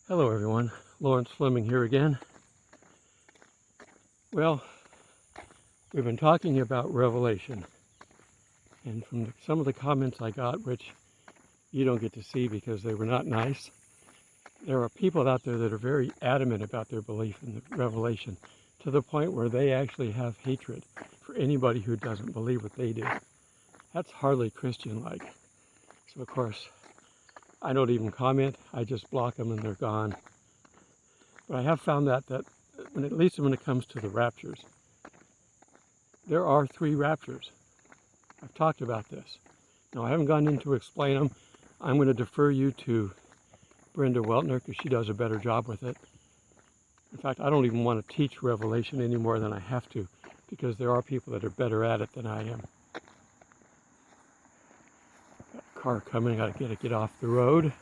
Hello everyone, Lawrence Fleming here again. Well, we've been talking about Revelation, and from some of the comments I got, which you don't get to see because they were not nice, there are people out there that are very adamant about their belief in the Revelation, to the point where they actually have hatred for anybody who doesn't believe what they do. That's hardly Christian-like. So of course, I don't even comment, I just block them and they're gone. But I have found that at least when it comes to the raptures, there are 3 raptures. I've talked about this. Now, I haven't gone into explain them. I'm going to defer you to Brenda Weltner because she does a better job with it. In fact, I don't even want to teach Revelation any more than I have to, because there are people that are better at it than I am. Got a car coming, I gotta get off the road.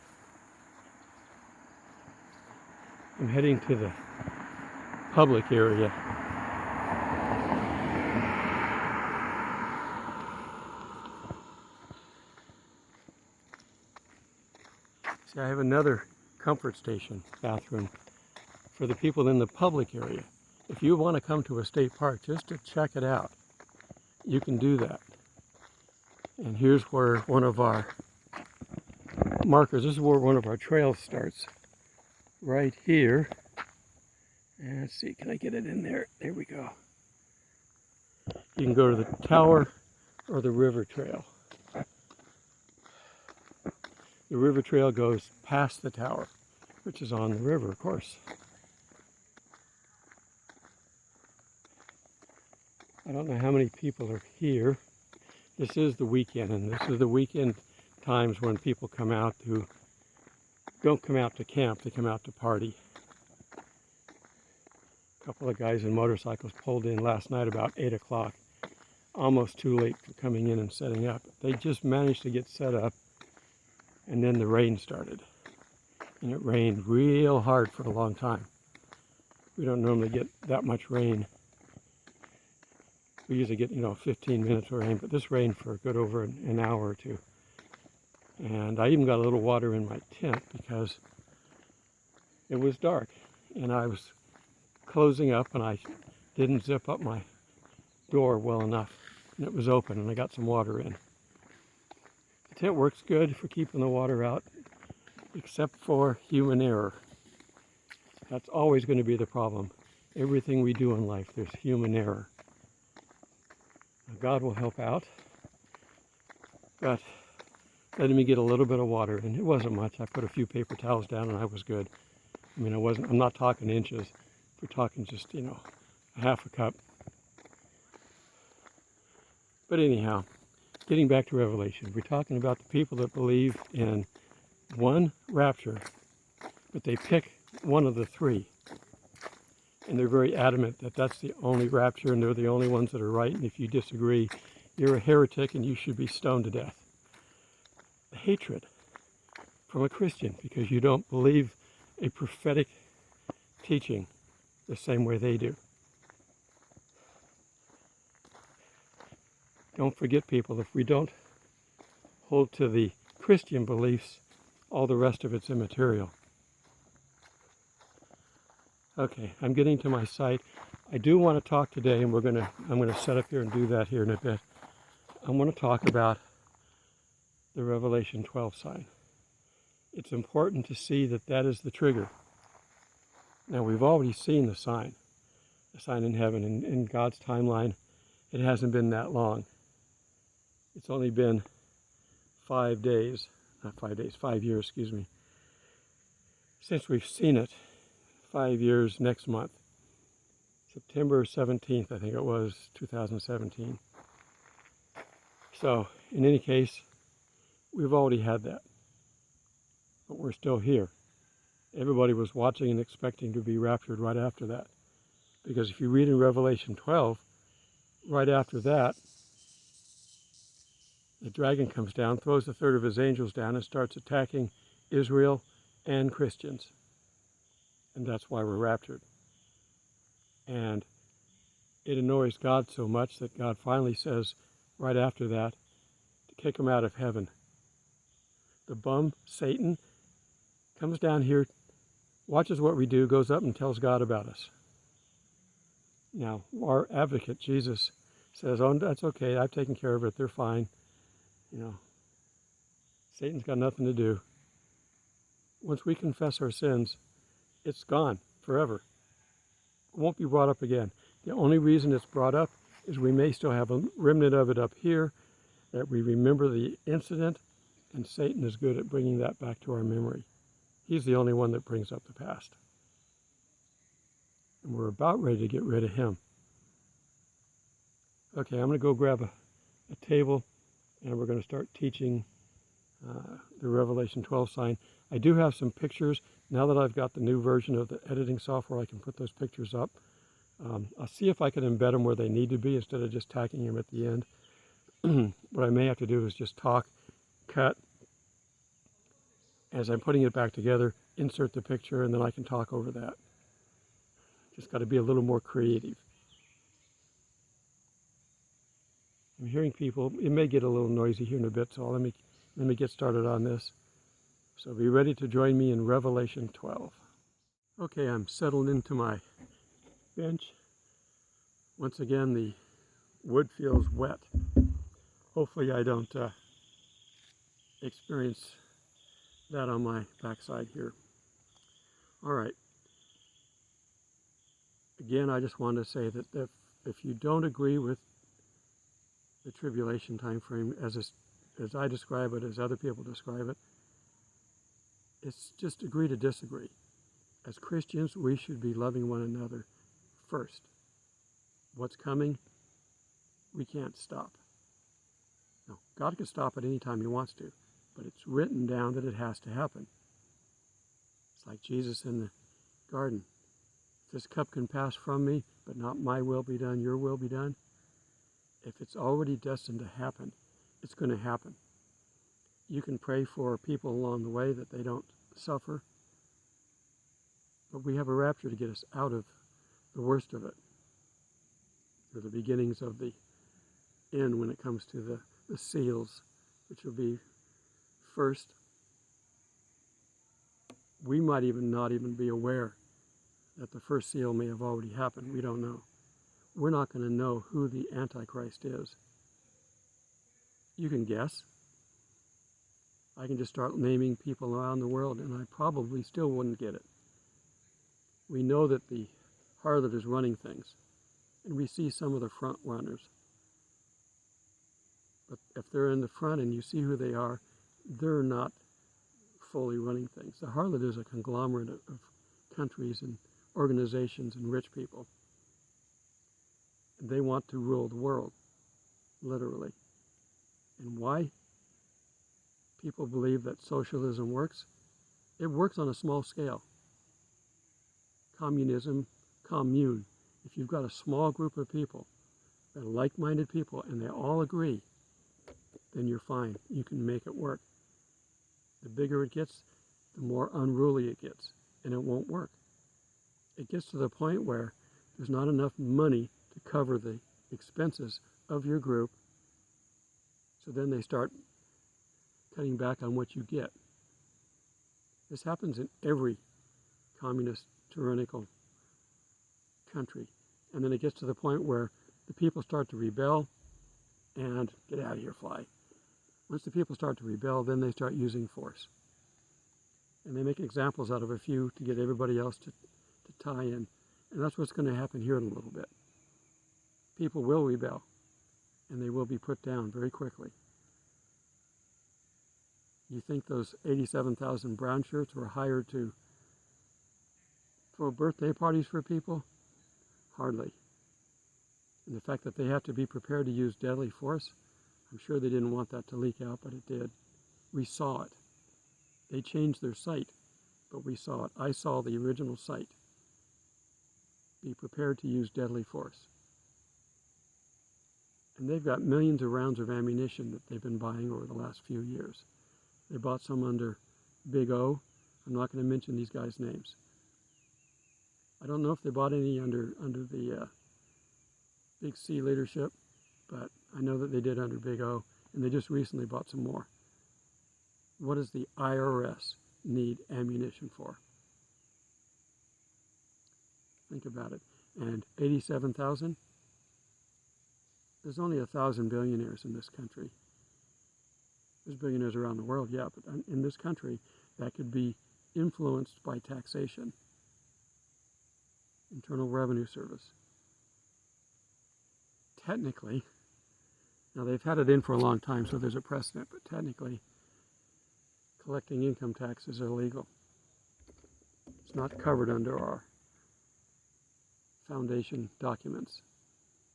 I'm heading to the public area. See, I have another comfort station bathroom for the people in the public area. If you want to come to a state park just to check it out, you can do that. And here's where one of our markers, this is where one of our trails starts. Right here. And let's see, can I get it in there? There we go. You can go to the tower or the river trail. The river trail goes past the tower, which is on the river, of course. I don't know how many people are here. This is the weekend, and this is the weekend times when people come out who don't come out to camp, they come out to party. A couple of guys in motorcycles pulled in last night about 8 o'clock, almost too late for coming in and setting up. They just managed to get set up, and then the rain started. And it rained real hard for a long time. We don't normally get that much rain. We usually get, 15 minutes of rain, but this rained for a good over an hour or two. And I even got a little water in my tent because it was dark, and I was closing up, and I didn't zip up my door well enough, and it was open, and I got some water in. The tent works good for keeping the water out, except for human error. That's always going to be the problem. Everything we do in life, there's human error. Now, God will help out, but letting me get a little bit of water, and it wasn't much. I put a few paper towels down, and I was good. I mean, I'm not talking inches. We're talking just, a half a cup. But anyhow, getting back to Revelation, we're talking about the people that believe in one rapture, but they pick one of the 3. And they're very adamant that that's the only rapture, and they're the only ones that are right, and if you disagree, you're a heretic and you should be stoned to death. Hatred from a Christian because you don't believe a prophetic teaching the same way they do. Don't forget, people, if we don't hold to the Christian beliefs, all the rest of it's immaterial. Okay, I'm getting to my site. I do want to talk today, and I'm going to set up here and do that here in a bit. I want to talk about the Revelation 12 sign. It's important to see that that is the trigger. Now, we've already seen the sign in heaven. In God's timeline, it hasn't been that long. It's only been 5 years, since we've seen it. 5 years next month. September 17th, I think it was, 2017. So, in any case, we've already had that. But we're still here. Everybody was watching and expecting to be raptured right after that. Because if you read in Revelation 12, right after that, the dragon comes down, throws 1/3 of his angels down, and starts attacking Israel and Christians. And that's why we're raptured. And it annoys God so much that God finally says, right after that, to kick him out of heaven. The bum, Satan, comes down here watches what we do, goes up and tells God about us. Now, our advocate, Jesus, says, oh, that's okay, I've taken care of it, they're fine. Satan's got nothing to do. Once we confess our sins, it's gone forever. It won't be brought up again. The only reason it's brought up is we may still have a remnant of it up here, that we remember the incident, and Satan is good at bringing that back to our memory. He's the only one that brings up the past. And we're about ready to get rid of him. Okay, I'm going to go grab a table, and we're going to start teaching the Revelation 12 sign. I do have some pictures. Now that I've got the new version of the editing software, I can put those pictures up. I'll see if I can embed them where they need to be instead of just tacking them at the end. What I may have to do is just talk, cut, as I'm putting it back together, insert the picture, and then I can talk over that. Just got to be a little more creative. I'm hearing people. It may get a little noisy here in a bit, so let me get started on this. So be ready to join me in Revelation 12. Okay, I'm settled into my bench. Once again, the wood feels wet. Hopefully I don't experience that on my backside here. All right. Again, I just wanted to say that if you don't agree with the tribulation time frame as I describe it, as other people describe it, it's just agree to disagree. As Christians, we should be loving one another first. What's coming, we can't stop. No, God can stop at any time he wants to, but it's written down that it has to happen. It's like Jesus in the garden. If this cup can pass from me, but not my will be done, your will be done. If it's already destined to happen, it's going to happen. You can pray for people along the way that they don't suffer, but we have a rapture to get us out of the worst of it, or the beginnings of the end when it comes to the seals, which will be first. We might not even be aware that the first seal may have already happened. We don't know. We're not going to know who the Antichrist is. You can guess. I can just start naming people around the world, and I probably still wouldn't get it. We know that the harlot is running things, and we see some of the front runners. But if they're in the front and you see who they are, they're not fully running things. The harlot is a conglomerate of countries and organizations and rich people. They want to rule the world, literally. And why? People believe that socialism works. It works on a small scale. Communism, commune. If you've got a small group of people that are like-minded people and they all agree, then you're fine. You can make it work. The bigger it gets, the more unruly it gets, and it won't work. It gets to the point where there's not enough money to cover the expenses of your group, so then they start cutting back on what you get. This happens in every communist, tyrannical country. And then it gets to the point where the people start to rebel and get out of here, fly. Once the people start to rebel, then they start using force. And they make examples out of a few to get everybody else to tie in. And that's what's going to happen here in a little bit. People will rebel, and they will be put down very quickly. You think those 87,000 brown shirts were hired to throw birthday parties for people? Hardly. And the fact that they have to be prepared to use deadly force, I'm sure they didn't want that to leak out, but it did. We saw it. They changed their site, but we saw it. I saw the original site. Be prepared to use deadly force. And they've got millions of rounds of ammunition that they've been buying over the last few years. They bought some under Big O. I'm not going to mention these guys' names. I don't know if they bought any under the Big C leadership, but I know that they did under Big O, and they just recently bought some more. What does the IRS need ammunition for? Think about it. And 87,000? There's only 1,000 billionaires in this country. There's billionaires around the world, yeah, but in this country, that could be influenced by taxation. Internal Revenue Service. Technically, now they've had it in for a long time, so there's a precedent, but technically, collecting income tax is illegal. It's not covered under our foundation documents.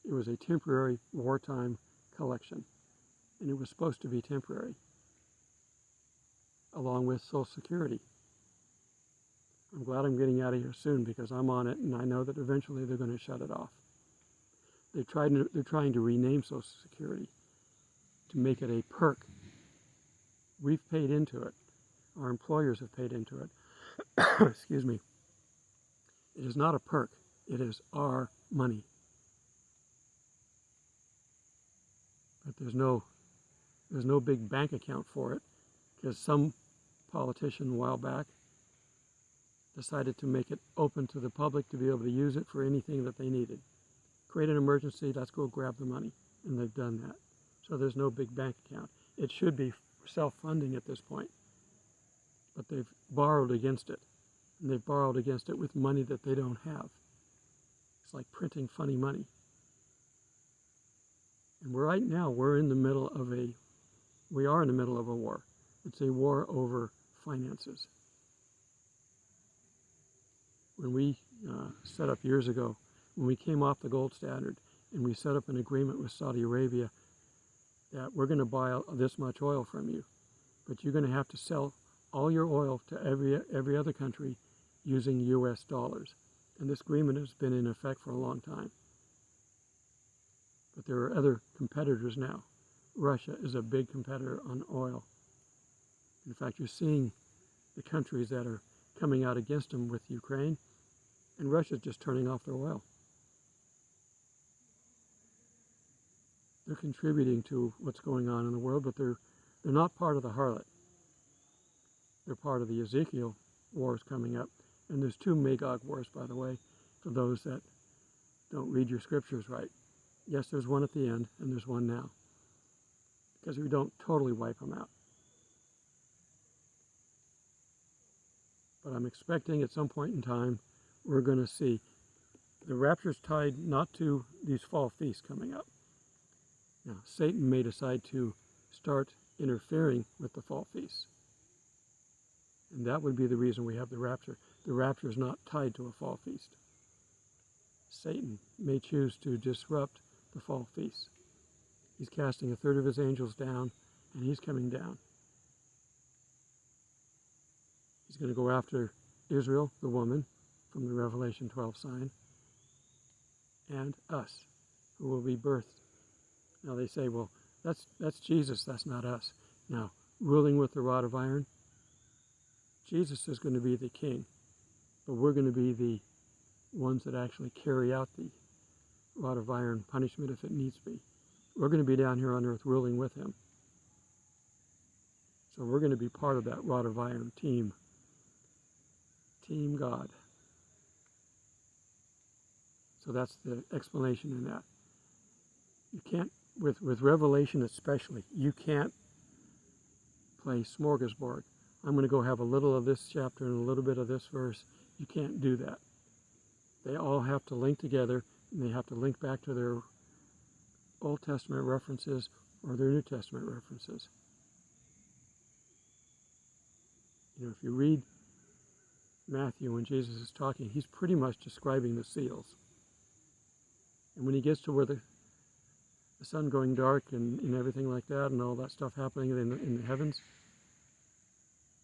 It was a temporary wartime collection, and it was supposed to be temporary, along with Social Security. I'm glad I'm getting out of here soon because I'm on it, and I know that eventually they're going to shut it off. They're trying to rename Social Security to make it a perk. We've paid into it. Our employers have paid into it. Excuse me. It is not a perk. It is our money. But there's no big bank account for it because some politician a while back decided to make it open to the public to be able to use it for anything that they needed. Create an emergency, let's go grab the money. And they've done that. So there's no big bank account. It should be self-funding at this point. But they've borrowed against it. And they've borrowed against it with money that they don't have. It's like printing funny money. And right now, we are in the middle of a war. It's a war over finances. When we set up years ago, when we came off the gold standard and we set up an agreement with Saudi Arabia that we're going to buy this much oil from you, but you're going to have to sell all your oil to every other country using U.S. dollars. And this agreement has been in effect for a long time. But there are other competitors now. Russia is a big competitor on oil. In fact, you're seeing the countries that are coming out against them with Ukraine, and Russia's just turning off their oil. They're contributing to what's going on in the world, but they're not part of the harlot. They're part of the Ezekiel wars coming up. And there's 2 Magog wars, by the way, for those that don't read your scriptures right. Yes, there's one at the end, and there's one now, because we don't totally wipe them out. But I'm expecting at some point in time, we're going to see the rapture's tied not to these fall feasts coming up. Now, Satan may decide to start interfering with the fall feasts. And that would be the reason we have the rapture. The rapture is not tied to a fall feast. Satan may choose to disrupt the fall feast. He's casting 1/3 of his angels down, and he's coming down. He's going to go after Israel, the woman, from the Revelation 12 sign, and us, who will be birthed. Now they say, well, that's Jesus, that's not us. Now, ruling with the rod of iron, Jesus is going to be the king, but we're going to be the ones that actually carry out the rod of iron punishment if it needs to be. We're going to be down here on earth ruling with him. So we're going to be part of that rod of iron team. Team God. So that's the explanation in that. You can't, with Revelation especially, you can't play smorgasbord. I'm going to go have a little of this chapter and a little bit of this verse. You can't do that. They all have to link together, and they have to link back to their Old Testament references or their New Testament references. You know, if you read Matthew when Jesus is talking, he's pretty much describing the seals. And when he gets to where the sun going dark and everything like that and all that stuff happening in the heavens,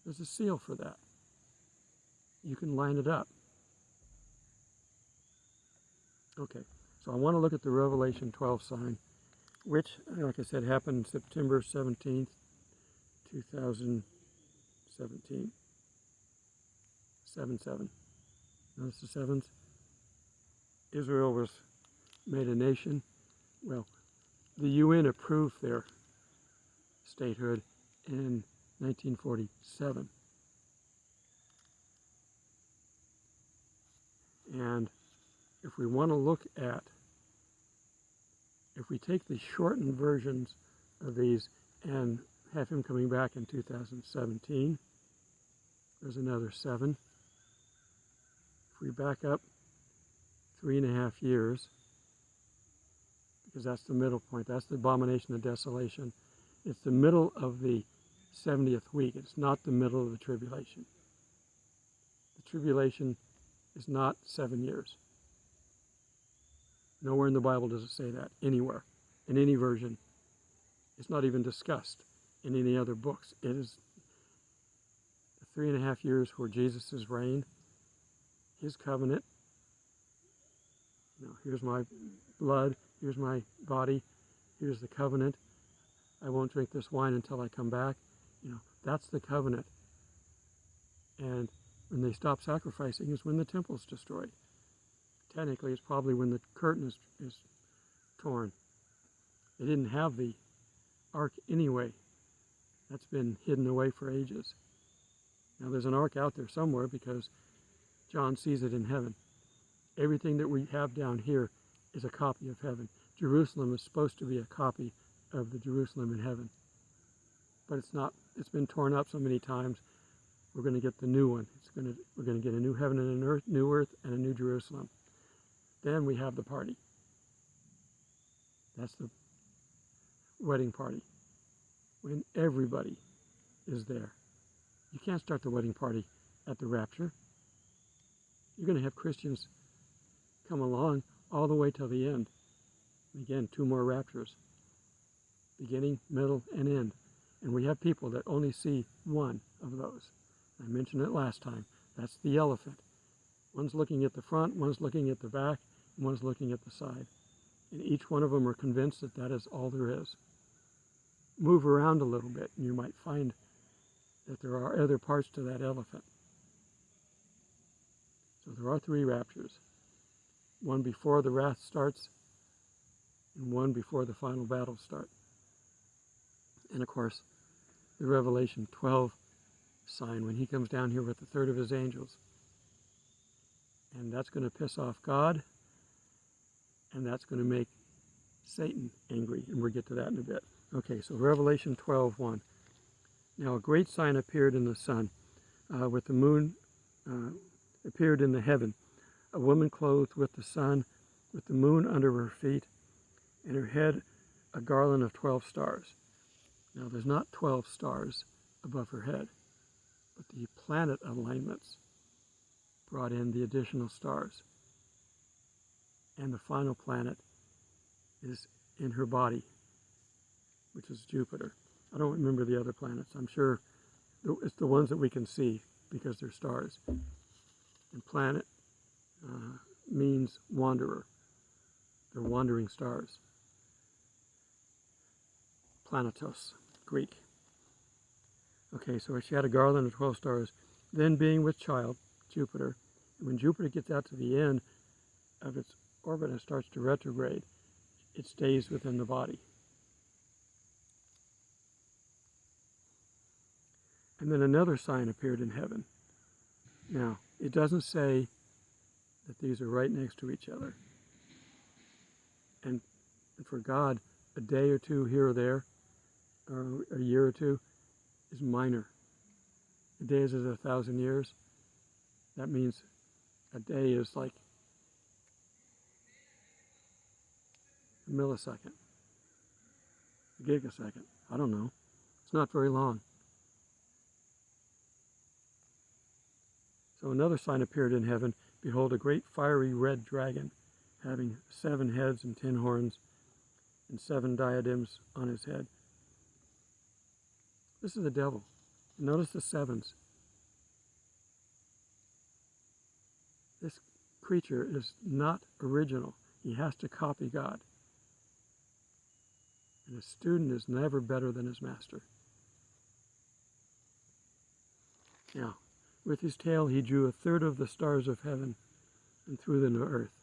there's a seal for that. You can line it up. Okay, so I want to look at the Revelation 12 sign, which, like I said, happened September 17th, 2017. 7-7. Notice the sevens? Israel was made a nation. Well, the UN approved their statehood in 1947. And if we want to look at, if we take the shortened versions of these and have him coming back in 2017, there's another 7. If we back up 3.5 years, because that's the middle point, that's the abomination of desolation. It's the middle of the 70th week. It's not the middle of the tribulation. The tribulation is not 7 years. Nowhere in the Bible does it say that, anywhere, in any version. It's not even discussed in any other books. It is the 3.5 years for Jesus' reign, his covenant. Here's my blood, here's my body, here's the covenant. I won't drink this wine until I come back. That's the covenant. And when they stop sacrificing is when the temple's destroyed. Technically, it's probably when the curtain is torn. They didn't have the ark anyway. That's been hidden away for ages. Now there's an ark out there somewhere because John sees it in heaven. Everything that we have down here is a copy of heaven. Jerusalem is supposed to be a copy of the Jerusalem in heaven. But it's not. It's been torn up so many times. We're going to get the new one. We're going to get a new heaven and a new earth and a new Jerusalem. Then we have the party. That's the wedding party. When everybody is there. You can't start the wedding party at the rapture. You're going to have Christians come along all the way till the end. Again, 2 more raptures. Beginning, middle, and end. And we have people that only see one of those. I mentioned it last time. That's the elephant. One's looking at the front, one's looking at the back, and one's looking at the side. And each one of them are convinced that that is all there is. Move around a little bit, and you might find that there are other parts to that elephant. So there are 3 raptures. One before the wrath starts, and one before the final battle starts. And of course, the Revelation 12 sign when he comes down here with a third of his angels. And that's going to piss off God, and that's going to make Satan angry, and we'll get to that in a bit. Okay, so Revelation 12:1. Now a great sign appeared in the sun, with the moon appeared in the heaven, a woman clothed with the sun, with the moon under her feet, and her head a garland of 12 stars. Now there's not 12 stars above her head, but the planet alignments brought in the additional stars. And the final planet is in her body, which is Jupiter. I don't remember the other planets. I'm sure it's the ones that we can see because they're stars. And planet means wanderer. They're wandering stars. Planetos, Greek. Okay, so she had a garland of 12 stars. Then being with child, Jupiter, and when Jupiter gets out to the end of its orbit and starts to retrograde, it stays within the body. And then another sign appeared in heaven. Now, it doesn't say that these are right next to each other. And for God, a day or two here or there, or a year or two, is minor. A day is 1,000 years. That means a day is like a millisecond, a gigasecond. I don't know. It's not very long. So another sign appeared in heaven. Behold, a great fiery red dragon, having 7 heads and 10 horns, and 7 diadems on his head. This is the devil. Notice the 7s. This creature is not original. He has to copy God. And a student is never better than his master. Now, with his tail he drew a third of the stars of heaven and threw them to earth.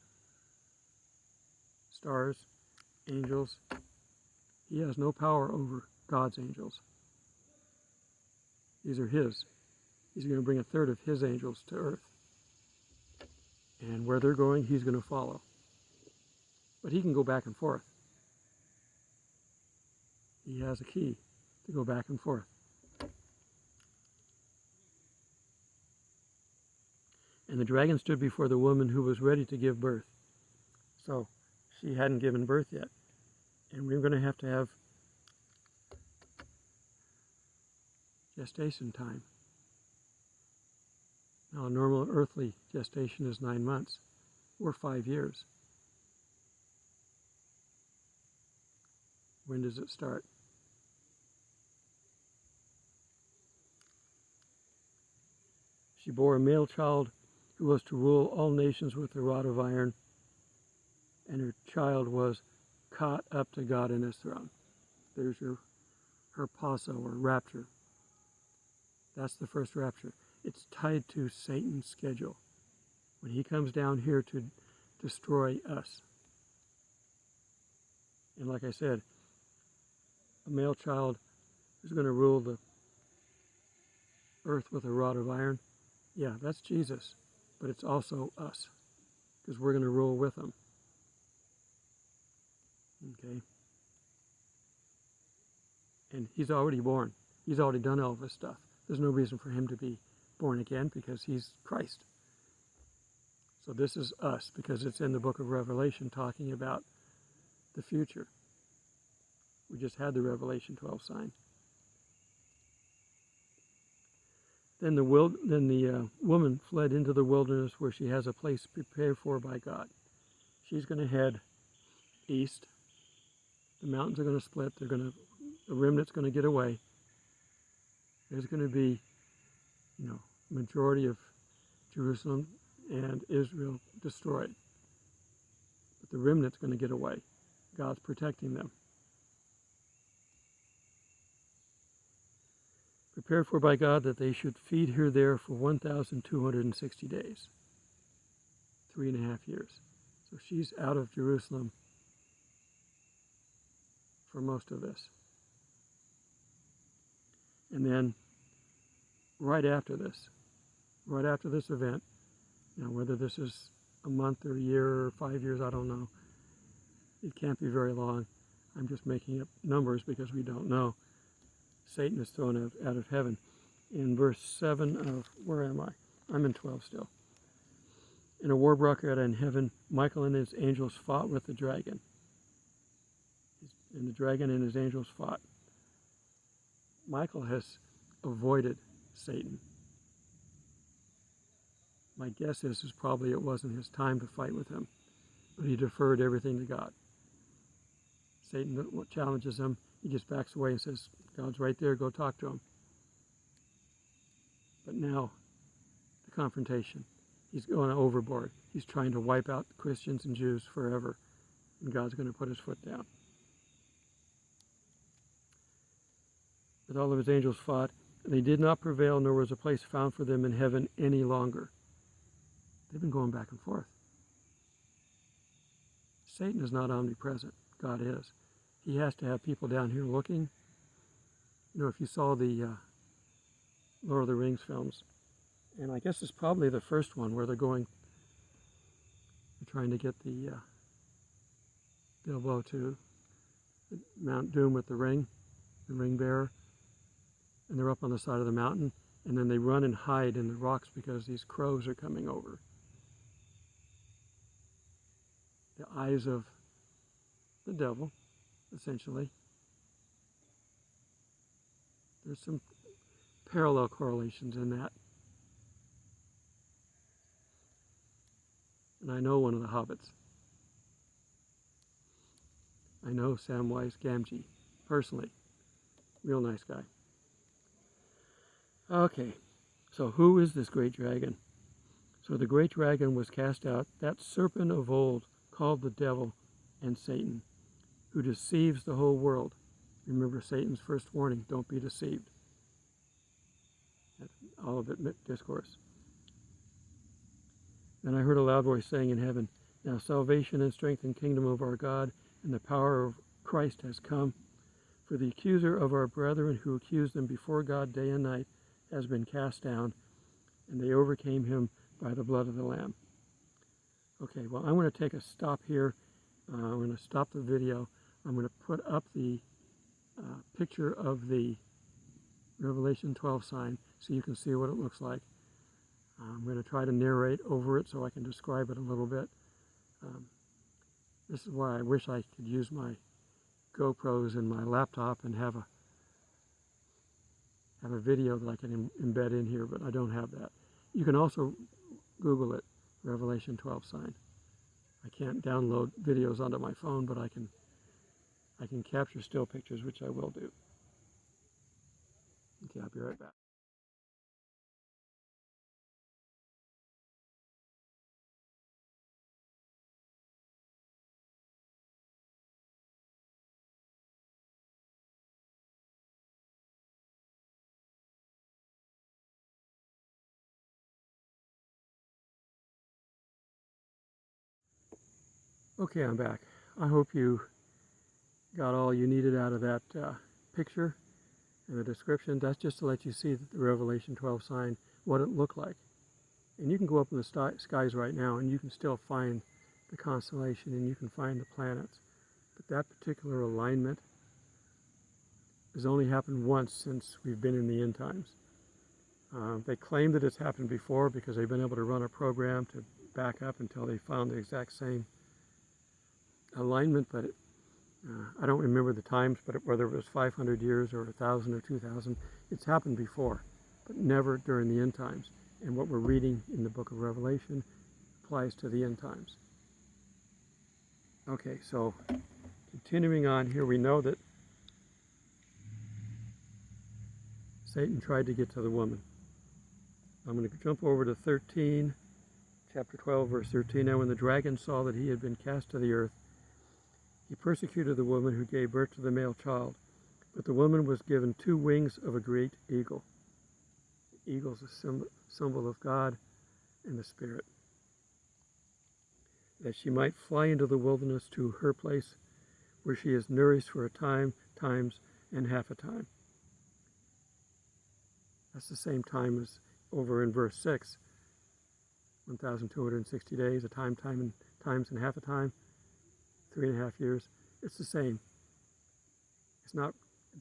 Stars, angels. He has no power over God's angels. These are his. He's going to bring a third of his angels to earth. And where they're going, he's going to follow. But he can go back and forth. He has a key to go back and forth. And the dragon stood before the woman who was ready to give birth. So she hadn't given birth yet. And we're going to have gestation time. Now, a normal earthly gestation is 9 months or 5 years. When does it start? She bore a male child who was to rule all nations with a rod of iron, and her child was caught up to God in his throne. There's her paso or rapture. That's the first rapture. It's tied to Satan's schedule. When he comes down here to destroy us. And like I said, a male child is going to rule the earth with a rod of iron. Yeah, that's Jesus. But it's also us. Because we're going to rule with him. Okay? And he's already born. He's already done all this stuff. There's no reason for him to be born again because he's Christ. So this is us because it's in the book of Revelation talking about the future. We just had the Revelation 12 sign. Then the woman fled into the wilderness where she has a place prepared for by God. She's going to head east. The mountains are going to split. The remnant's going to get away. There's going to be, majority of Jerusalem and Israel destroyed. But the remnant's going to get away. God's protecting them. Prepared for by God that they should feed her there for 1,260 days. 3.5 years. So she's out of Jerusalem for most of this. And then right after this event, whether this is a month or a year or 5 years, I don't know. It can't be very long. I'm just making up numbers because we don't know. Satan is thrown out of heaven. In verse 7 of, where am I? I'm in 12 still. In a war broke out in heaven, Michael and his angels fought with the dragon. And the dragon and his angels fought. Michael has avoided Satan. My guess is probably it wasn't his time to fight with him, but he deferred everything to God. Satan challenges him. He just backs away and says, God's right there, go talk to him. But now, the confrontation. He's going overboard. He's trying to wipe out Christians and Jews forever, and God's going to put his foot down. But all of his angels fought, and they did not prevail, nor was a place found for them in heaven any longer. They've been going back and forth. Satan is not omnipresent. God is. He has to have people down here looking. If you saw the Lord of the Rings films, and I guess it's probably the first one where they're trying to get the Bilbo to Mount Doom with the ring bearer, and they're up on the side of the mountain, and then they run and hide in the rocks because these crows are coming over. The eyes of the devil, essentially. There's some parallel correlations in that. And I know one of the hobbits. I know Samwise Gamgee, personally. Real nice guy. Okay, so who is this great dragon? So the great dragon was cast out, that serpent of old, called the devil and Satan, who deceives the whole world. Remember Satan's first warning, don't be deceived. Olivet Discourse. Then I heard a loud voice saying in heaven, now salvation and strength and kingdom of our God and the power of Christ has come. For the accuser of our brethren who accused them before God day and night has been cast down, and they overcame him by the blood of the Lamb. Okay, well, I'm going to take a stop here. I'm going to stop the video. I'm going to put up the picture of the Revelation 12 sign so you can see what it looks like. I'm going to try to narrate over it so I can describe it a little bit. This is why I wish I could use my GoPros and my laptop and have a video that I can embed in here, but I don't have that. You can also Google it, Revelation 12 sign. I can't download videos onto my phone, but I can capture still pictures, which I will do. Okay, I'll be right back. Okay, I'm back. I hope you got all you needed out of that picture and the description. That's just to let you see the Revelation 12 sign, what it looked like. And you can go up in the skies right now and you can still find the constellation and you can find the planets. But that particular alignment has only happened once since we've been in the end times. They claim that it's happened before because they've been able to run a program to back up until they found the exact same alignment, but I don't remember the times, but whether it was 500 years or 1,000 or 2,000, it's happened before, but never during the end times. And what we're reading in the book of Revelation applies to the end times. Okay, so continuing on here, we know that Satan tried to get to the woman. I'm going to jump over to 13, chapter 12, verse 13. Now when the dragon saw that he had been cast to the earth, he persecuted the woman who gave birth to the male child. But the woman was given 2 wings of a great eagle. The eagle is a symbol of God and the Spirit. That she might fly into the wilderness to her place where she is nourished for a time, times, and half a time. That's the same time as over in verse 6. 1,260 days, a time, times, and half a time. 3.5 years. It's the same. It's not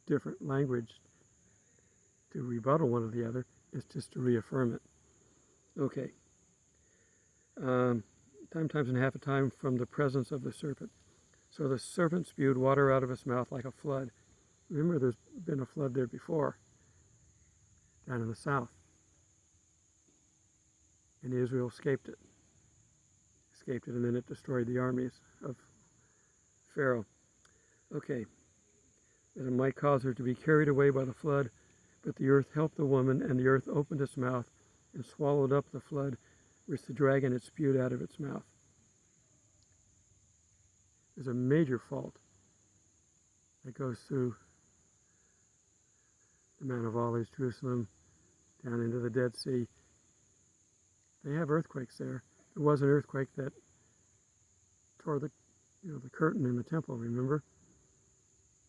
different language to rebuttal one or the other. It's just to reaffirm it. Okay. Time, times, and half a time from the presence of the serpent. So the serpent spewed water out of his mouth like a flood. Remember, there's been a flood there before, down in the south. And Israel escaped it. And then it destroyed the armies of Pharaoh. Okay. That it might cause her to be carried away by the flood, but the earth helped the woman, and the earth opened its mouth and swallowed up the flood which the dragon had spewed out of its mouth. There's a major fault that goes through the Mount of Olives, Jerusalem, down into the Dead Sea. They have earthquakes there. There was an earthquake that tore the curtain in the temple, remember?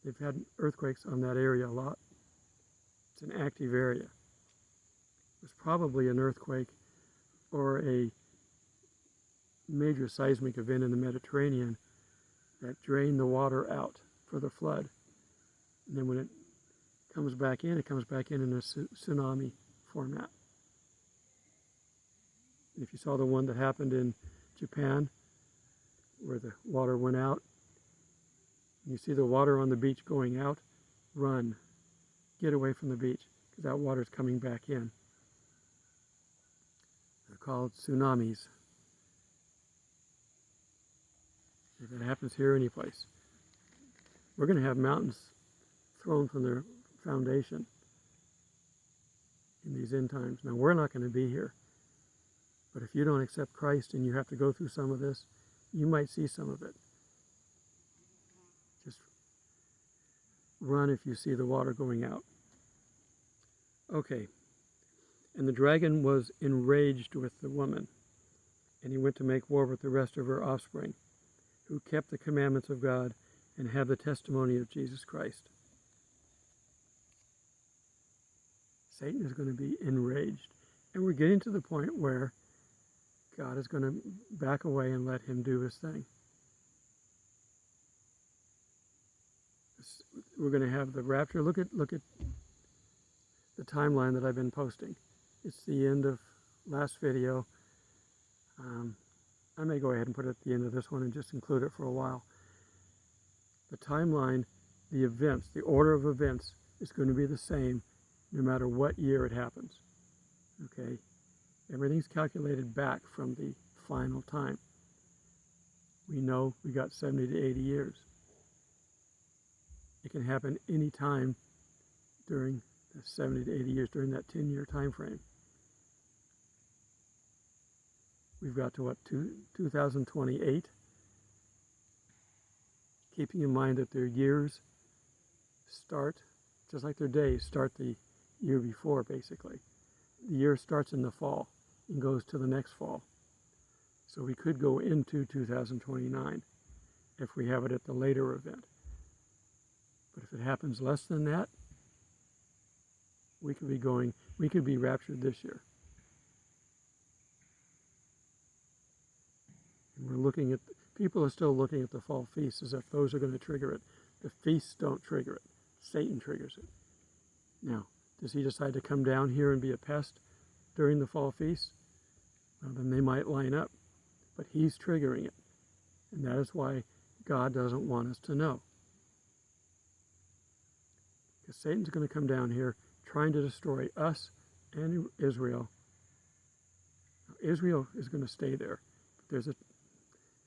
They've had earthquakes on that area a lot. It's an active area. It was probably an earthquake or a major seismic event in the Mediterranean that drained the water out for the flood. And then when it comes back in, it comes back in a tsunami format. If you saw the one that happened in Japan, where the water went out, you see the water on the beach going out, run. Get away from the beach, because that water is coming back in. They're called tsunamis. If it happens here, any place. We're going to have mountains thrown from their foundation in these end times. Now, we're not going to be here. But if you don't accept Christ and you have to go through some of this, you might see some of it. Just run if you see the water going out. Okay. And the dragon was enraged with the woman, and he went to make war with the rest of her offspring, who kept the commandments of God and have the testimony of Jesus Christ. Satan is going to be enraged. And we're getting to the point where God is going to back away and let him do his thing. We're going to have the rapture. Look at the timeline that I've been posting. It's the end of last video. I may go ahead and put it at the end of this one and just include it for a while. The timeline, the events, the order of events is going to be the same no matter what year it happens. Okay? Everything's calculated back from the final time. We know we got 70 to 80 years. It can happen any time during the 70 to 80 years, during that 10-year time frame. We've got to, 2028? Keeping in mind that their years start, just like their days start the year before, basically. The year starts in the fall and goes to the next fall. So we could go into 2029 if we have it at the later event. But if it happens less than that, we could be raptured this year. And we're looking at, people are still looking at the fall feasts as if those are going to trigger it. The feasts don't trigger it. Satan triggers it. Now, does he decide to come down here and be a pest during the fall feast? Well, then they might line up. But he's triggering it. And that is why God doesn't want us to know. Because Satan's going to come down here trying to destroy us and Israel. Now, Israel is going to stay there. But there's a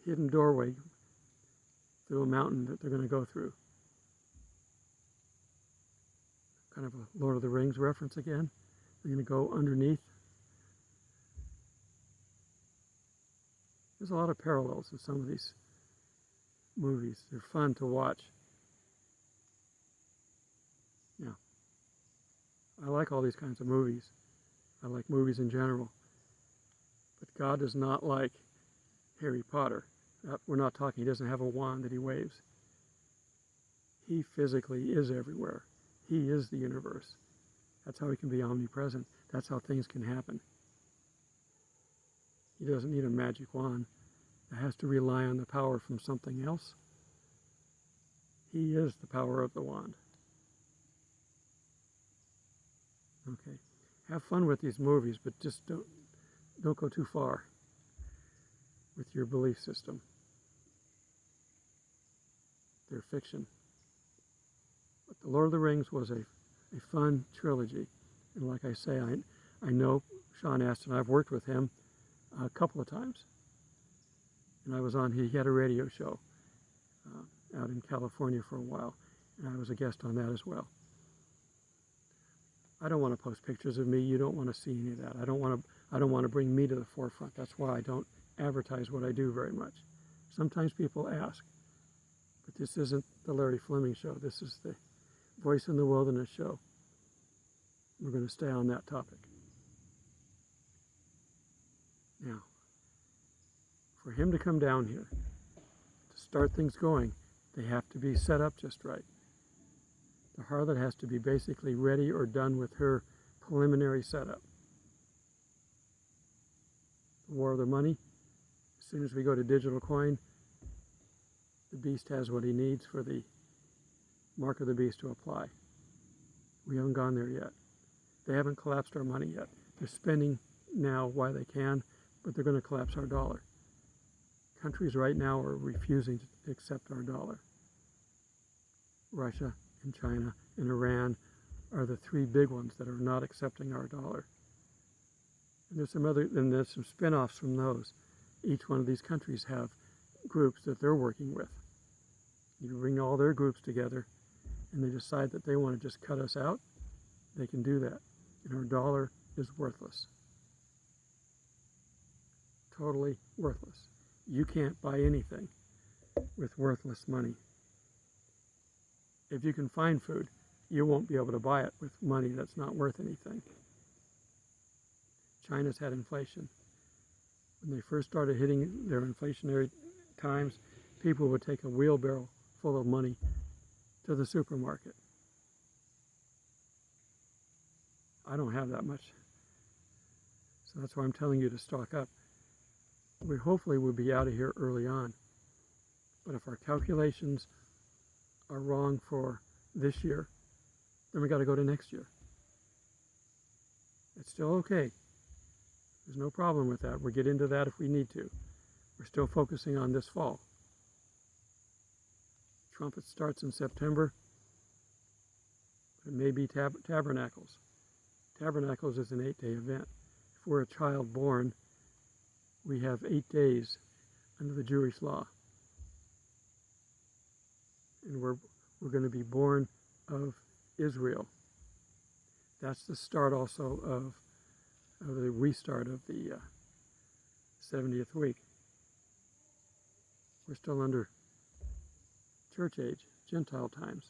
hidden doorway through a mountain that they're going to go through. Kind of a Lord of the Rings reference again. They're going to go underneath. There's a lot of parallels in some of these movies. They're fun to watch. Yeah. I like all these kinds of movies. I like movies in general. But God does not like Harry Potter. We're not talking, he doesn't have a wand that he waves. He physically is everywhere. He is the universe. That's how he can be omnipresent. That's how things can happen. He doesn't need a magic wand. It has to rely on the power from something else. He is the power of the wand. Okay. Have fun with these movies, but just don't go too far with your belief system. They're fiction. But The Lord of the Rings was a fun trilogy. And like I say, I know Sean Astin. I've worked with him a couple of times. And I was on, he had a radio show out in California for a while. And I was a guest on that as well. I don't want to post pictures of me. You don't want to see any of that. I don't want to bring me to the forefront. That's why I don't advertise what I do very much. Sometimes people ask, but this isn't the Larry Fleming show. This is the Voice in the Wilderness show. We're going to stay on that topic. Now, for him to come down here, to start things going, they have to be set up just right. The harlot has to be basically ready or done with her preliminary setup. The war of the money, as soon as we go to digital coin, the beast has what he needs for the mark of the beast to apply. We haven't gone there yet. They haven't collapsed our money yet. They're spending now while they can, but they're going to collapse our dollar. Countries right now are refusing to accept our dollar. Russia and China and Iran are the three big ones that are not accepting our dollar. And there's some spin-offs from those. Each one of these countries have groups that they're working with. You bring all their groups together and they decide that they want to just cut us out, they can do that. And our dollar is worthless. Totally worthless. You can't buy anything with worthless money. If you can find food, you won't be able to buy it with money that's not worth anything. China's had inflation. When they first started hitting their inflationary times, people would take a wheelbarrow full of money to the supermarket. I don't have that much. So that's why I'm telling you to stock up. we hopefully will be out of here early on. But if our calculations are wrong for this year, then we got to go to next year. It's still okay. There's no problem with that. We'll get into that if we need to. We're still focusing on this fall. Trumpet starts in September. It may be Tabernacles. Tabernacles is an 8-day event. If we're a child born, we have 8 days under the Jewish law. And we're going to be born of Israel. That's the start also of the restart of the 70th week. We're still under church age, Gentile times.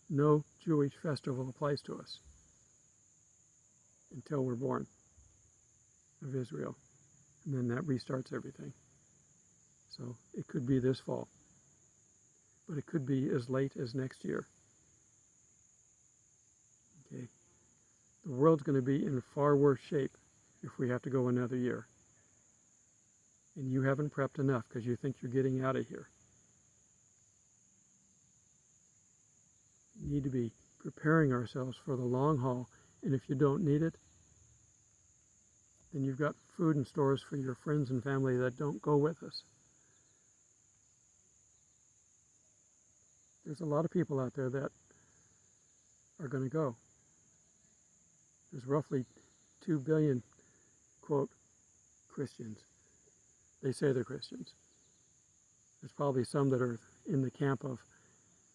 No Jewish festival applies to us until we're born of Israel. And then that restarts everything. So it could be this fall, but it could be as late as next year. Okay. The world's going to be in far worse shape if we have to go another year. And you haven't prepped enough because you think you're getting out of here. We need to be preparing ourselves for the long haul, and if you don't need it, then you've got food in stores for your friends and family that don't go with us. There's a lot of people out there that are going to go. There's roughly 2 billion, quote, Christians. They say they're Christians. There's probably some that are in the camp of,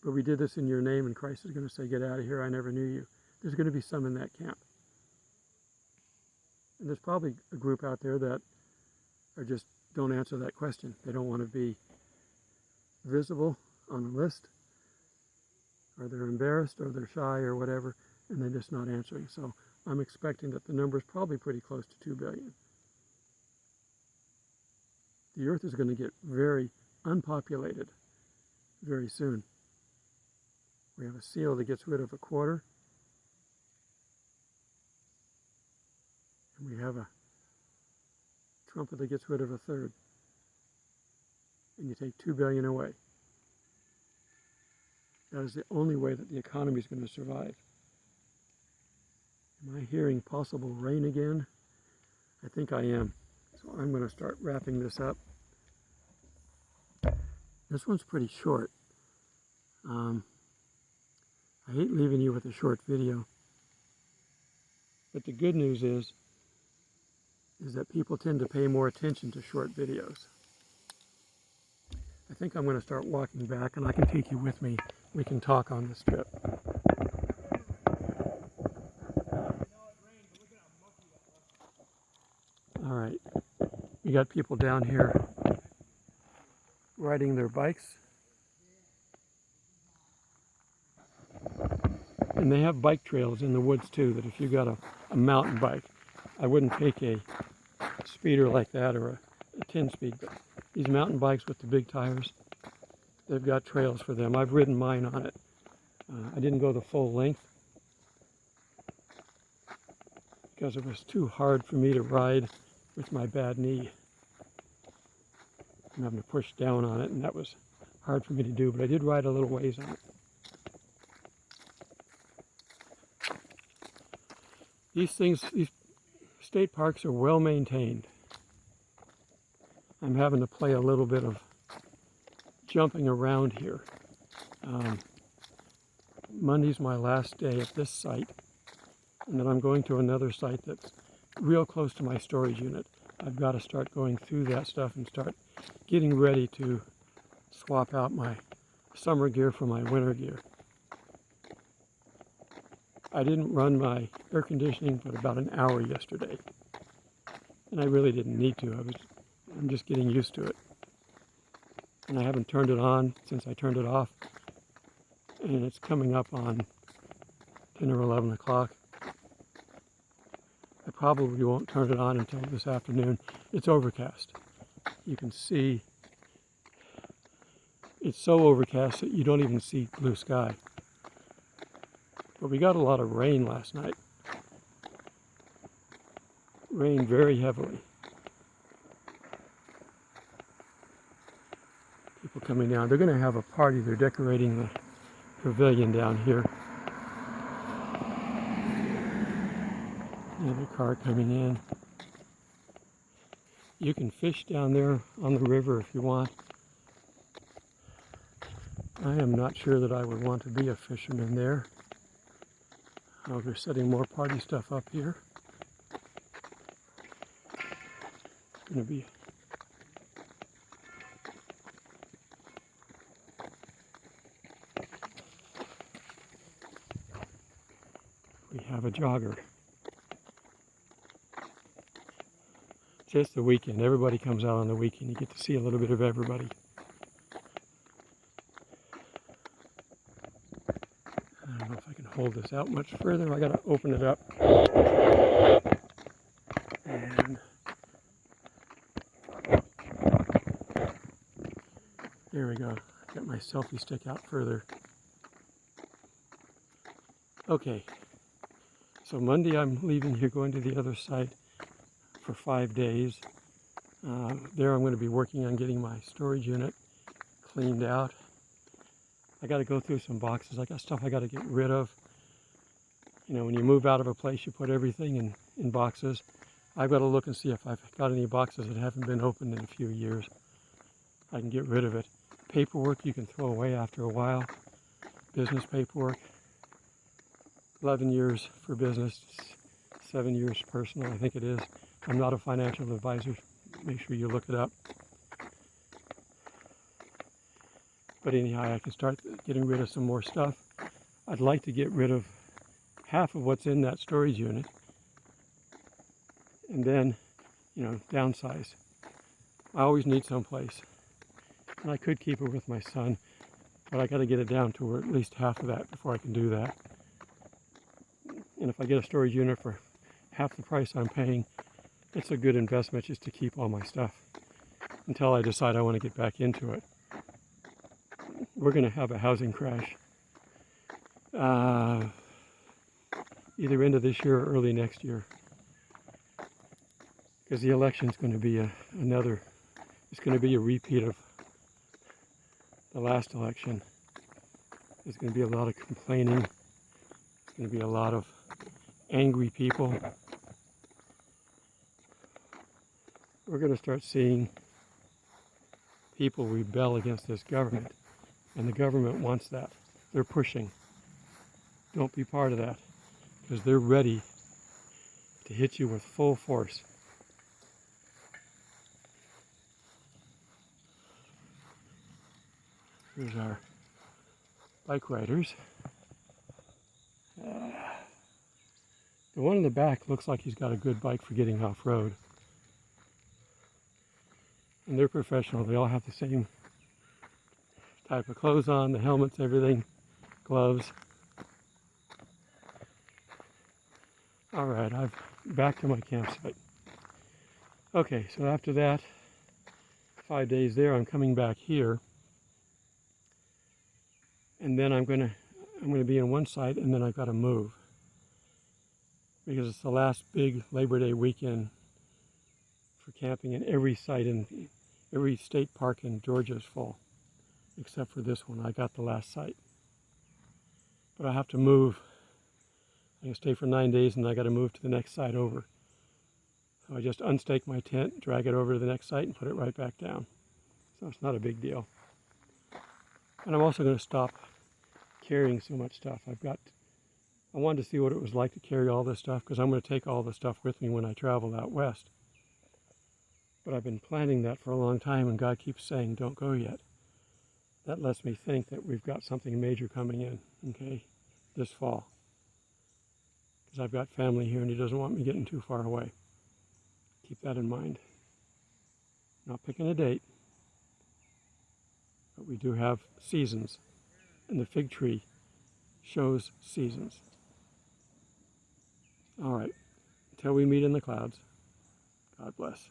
but we did this in your name, and Christ is going to say, get out of here, I never knew you. There's going to be some in that camp. And there's probably a group out there that are just don't answer that question. They don't want to be visible on the list, or they're embarrassed, or they're shy, or whatever, and they're just not answering. So I'm expecting that the number is probably pretty close to 2 billion. The earth is going to get very unpopulated very soon. We have a seal that gets rid of a quarter. And we have a trumpet that gets rid of a third. And you take 2 billion away. That is the only way that the economy is going to survive. Am I hearing possible rain again? I think I am. So I'm going to start wrapping this up. This one's pretty short. I hate leaving you with a short video. But the good news is that people tend to pay more attention to short videos. I think I'm going to start walking back, and I can take you with me. We can talk on this trip. All right. We got people down here riding their bikes. And they have bike trails in the woods too, that if you got a mountain bike, I wouldn't take a speeder like that or a 10-speed, but these mountain bikes with the big tires, they've got trails for them. I've ridden mine on it. I didn't go the full length because it was too hard for me to ride with my bad knee. I'm having to push down on it, and that was hard for me to do, but I did ride a little ways on it. These state parks are well maintained. I'm having to play a little bit of jumping around here. Monday's my last day at this site, and then I'm going to another site that's real close to my storage unit. I've got to start going through that stuff and start getting ready to swap out my summer gear for my winter gear. I didn't run my air conditioning for about an hour yesterday, and I really didn't need to. I'm just getting used to it. And I haven't turned it on since I turned it off, and it's coming up on 10 or 11 o'clock. I probably won't turn it on until this afternoon. It's overcast. You can see it's so overcast that you don't even see blue sky. But we got a lot of rain last night. Rained very heavily. coming down. They're going to have a party. They're decorating the pavilion down here. Another car coming in. You can fish down there on the river if you want. I am not sure that I would want to be a fisherman there. Oh, they're setting more party stuff up here. It's going to be... We have a jogger. Just the weekend. Everybody comes out on the weekend. You get to see a little bit of everybody. I don't know if I can hold this out much further. I got to open it up. And there we go. Got my selfie stick out further. Okay. So Monday I'm leaving here, going to the other site for 5 days. There I'm going to be working on getting my storage unit cleaned out. I got to go through some boxes. I got stuff I got to get rid of. You know, when you move out of a place, you put everything in boxes. I've got to look and see if I've got any boxes that haven't been opened in a few years. I can get rid of it. Paperwork you can throw away after a while. Business paperwork. 11 years for business, 7 years personal, I think it is. I'm not a financial advisor. Make sure you look it up. But anyhow, I can start getting rid of some more stuff. I'd like to get rid of half of what's in that storage unit. And then, you know, downsize. I always need someplace. And I could keep it with my son, but I got to get it down to at least half of that before I can do that. And if I get a storage unit for half the price I'm paying, it's a good investment just to keep all my stuff until I decide I want to get back into it. We're going to have a housing crash either end of this year or early next year, because the election's going to be it's going to be a repeat of the last election. There's going to be a lot of complaining. There's going to be a lot of angry people. We're going to start seeing people rebel against this government, and the government wants that. They're pushing. Don't be part of that, because they're ready to hit you with full force. Here's our bike riders. The one in the back looks like he's got a good bike for getting off-road. And they're professional. They all have the same type of clothes on, the helmets, everything, gloves. All right, I'm back to my campsite. Okay, so after that, 5 days there, I'm coming back here. And then I'm gonna be in one site, and then I've got to move, because it's the last big Labor Day weekend for camping, and every site in every state park in Georgia is full, except for this one. I got the last site, but I have to move. I can stay for 9 days, and I got to move to the next site over. So I just unstake my tent, drag it over to the next site, and put it right back down. So it's not a big deal. And I'm also going to stop carrying so much stuff. I wanted to see what it was like to carry all this stuff, because I'm going to take all the stuff with me when I travel out west. But I've been planning that for a long time, and God keeps saying, don't go yet. That lets me think that we've got something major coming in, okay, this fall. Because I've got family here, and He doesn't want me getting too far away. Keep that in mind. Not picking a date, but we do have seasons, and the fig tree shows seasons. All right, until we meet in the clouds, God bless.